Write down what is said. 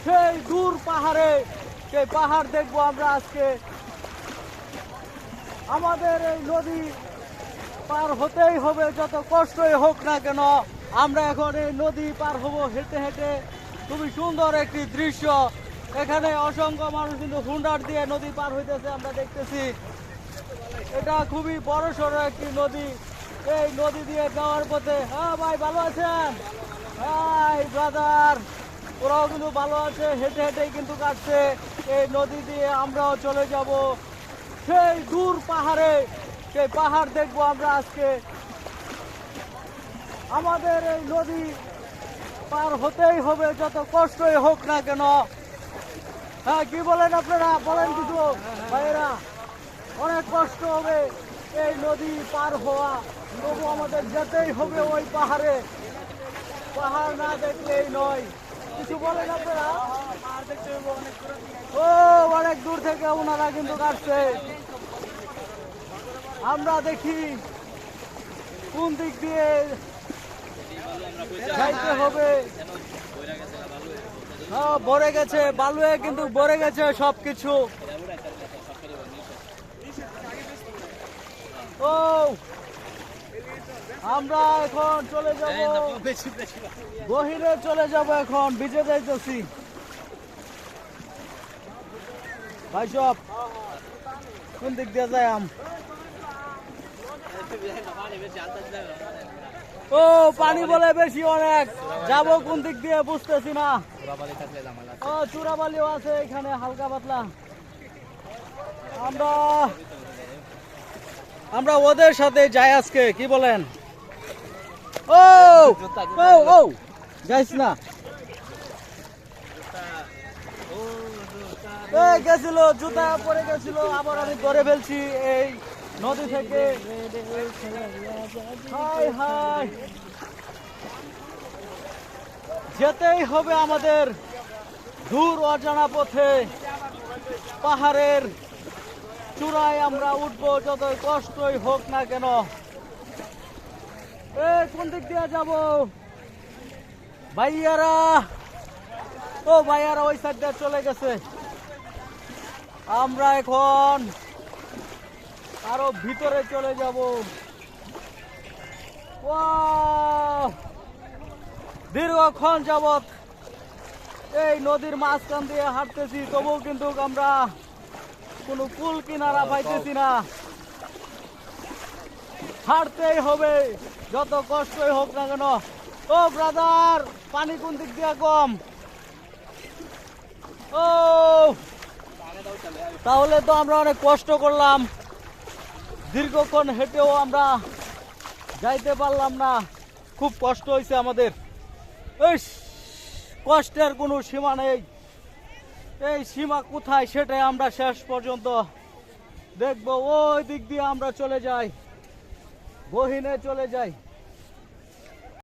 সেই দূর পাহাড়ে, সেই পাহাড় দেখবো আমরা আজকে। আমাদের এই নদী পার হতেই হবে, যত কষ্টই হোক না কেন। আমরা এখন এই নদী পার হব হেঁটে হেঁটে। খুবই সুন্দর একটি দৃশ্য। এখানে অসংখ্য মানুষ কিন্তু হুন্ডার দিয়ে নদী পার হইতেছে, আমরা দেখতেছি। এটা খুবই বড় সড়ো একটি নদী। এই নদী দিয়ে যাওয়ার পথে, হ্যাঁ ভাই ভালো আছেন? হাই ব্রাদার, ওরাও কিন্তু ভালো আছে। হেঁটে হেঁটেই কিন্তু কাটছে এই নদী দিয়ে। আমরাও চলে যাব সেই দূর পাহাড়ে, সেই পাহাড় দেখবো আমরা আজকে। আমাদের এই নদী পার হতেই হবে, যত কষ্টই হোক না কেন। হ্যাঁ, কি বলেন আপনারা? বলেন কিছু ভাইয়েরা। অনেক কষ্ট হবে এই নদী পার হওয়া, তবু আমাদের যেতেই হবে ওই পাহাড়ে। পাহাড় না দেখলেই নয়। কিছু বলেন আপনারা? ও অনেক দূর থেকে ওনারা কিন্তু কাটছে। আমরা দেখি কোন দিক দিয়ে যাইতে হবে। হ্যাঁ, ভরে গেছে বালুয়ে, কিন্তু ভরে গেছে সবকিছু। ও আমরা এখন চলে যাব গহীরে, চলে যাব এখন। ভিজে যাইতেছি ভাই। সব কোন দিক দিয়ে যাই? ও পানি বলে বেশি অনেক, যাবো কোন দিক দিয়ে বুঝতেছি না। ও চূড়াবালিও আছে এখানে হালকা পাতলা। আমরা ওদের সাথে যাই আজকে, কি বলেন? ও ও ও যাইস না। গেছিল, জুতা পরে গেছিল, আবার আমি ধরে ফেলছি এই নদী থেকে। হাই হাই, যেতেই হবে আমাদের দূর অজানা পথে। পাহাড়ের চূড়ায় আমরা উঠবো, যতই কষ্টই হোক না কেন। কোন দিক দিয়ে যাব ভাইয়ারা? ও ভাইয়ারা ওই সাইড দিয়ে চলে গেছে। আমরা এখন আরো ভিতরে চলে যাব। দীর্ঘক্ষণ যাবত এই নদীর মাঝখান দিয়ে হাঁটতেছি, তবুও কিন্তু আমরা কোনো কুল কিনারা পাইতেছি না। হাঁটতেই হবে, যত কষ্টই হোক না কেন। ও ব্রাদার, পানি কোন দিক দিয়ে কম? ও তাহলে তো আমরা অনেক কষ্ট করলাম, দীর্ঘক্ষণ হেঁটেও আমরা যাইতে পারলাম না। খুব কষ্ট হয়েছে আমাদের। কষ্টের কোনো সীমা নেই। এই সীমা কোথায় সেটাই আমরা শেষ পর্যন্ত দেখবো। ওই দিক দিয়ে আমরা চলে যাই, গহীনে চলে যাই।